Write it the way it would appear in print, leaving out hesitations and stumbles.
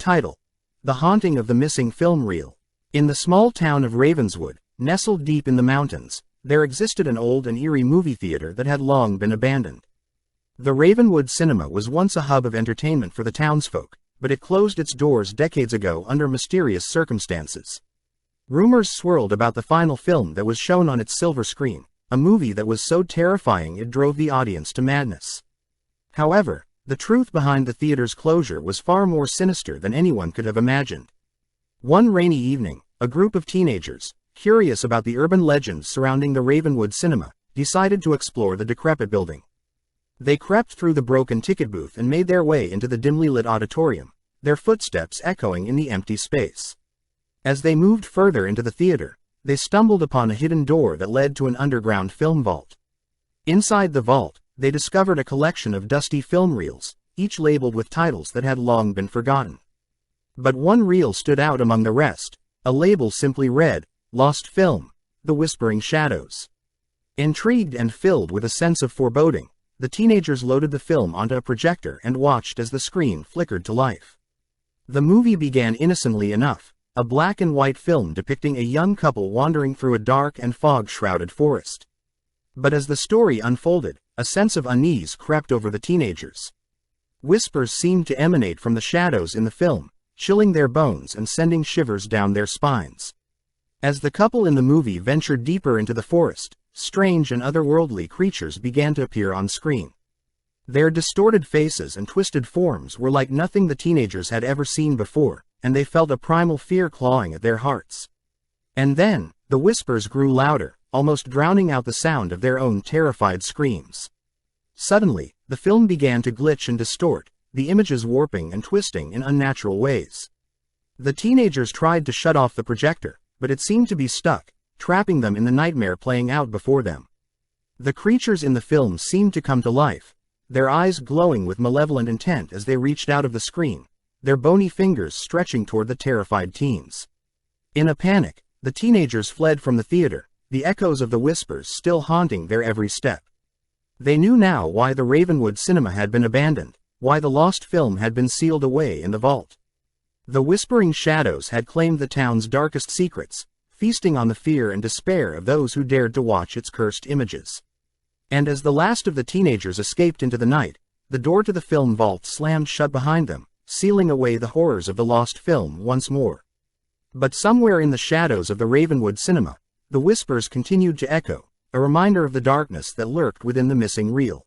Title: The Haunting of the Missing Film Reel. In the small town of Ravenswood, nestled deep in the mountains, there existed an old and eerie movie theater that had long been abandoned. The Ravenwood Cinema was once a hub of entertainment for the townsfolk, but it closed its doors decades ago under mysterious circumstances. Rumors swirled about the final film that was shown on its silver screen, a movie that was so terrifying it drove the audience to madness. However, the truth behind the theater's closure was far more sinister than anyone could have imagined. One rainy evening, a group of teenagers, curious about the urban legends surrounding the Ravenwood Cinema, decided to explore the decrepit building. They crept through the broken ticket booth and made their way into the dimly lit auditorium, their footsteps echoing in the empty space. As they moved further into the theater, they stumbled upon a hidden door that led to an underground film vault. Inside the vault, they discovered a collection of dusty film reels, each labeled with titles that had long been forgotten. But one reel stood out among the rest. A label simply read, "Lost Film, The Whispering Shadows." Intrigued and filled with a sense of foreboding, the teenagers loaded the film onto a projector and watched as the screen flickered to life. The movie began innocently enough, a black and white film depicting a young couple wandering through a dark and fog-shrouded forest. But as the story unfolded, a sense of unease crept over the teenagers. Whispers seemed to emanate from the shadows in the film, chilling their bones and sending shivers down their spines. As the couple in the movie ventured deeper into the forest, strange and otherworldly creatures began to appear on screen. Their distorted faces and twisted forms were like nothing the teenagers had ever seen before, and they felt a primal fear clawing at their hearts. And then, the whispers grew louder, almost drowning out the sound of their own terrified screams. Suddenly, the film began to glitch and distort, the images warping and twisting in unnatural ways. The teenagers tried to shut off the projector, but it seemed to be stuck, trapping them in the nightmare playing out before them. The creatures in the film seemed to come to life, their eyes glowing with malevolent intent as they reached out of the screen, their bony fingers stretching toward the terrified teens. In a panic, the teenagers fled from the theater, the echoes of the whispers still haunting their every step. They knew now why the Ravenwood Cinema had been abandoned, why the lost film had been sealed away in the vault. The whispering shadows had claimed the town's darkest secrets, feasting on the fear and despair of those who dared to watch its cursed images. And as the last of the teenagers escaped into the night, the door to the film vault slammed shut behind them, sealing away the horrors of the lost film once more. But somewhere in the shadows of the Ravenwood Cinema, the whispers continued to echo, a reminder of the darkness that lurked within the missing reel.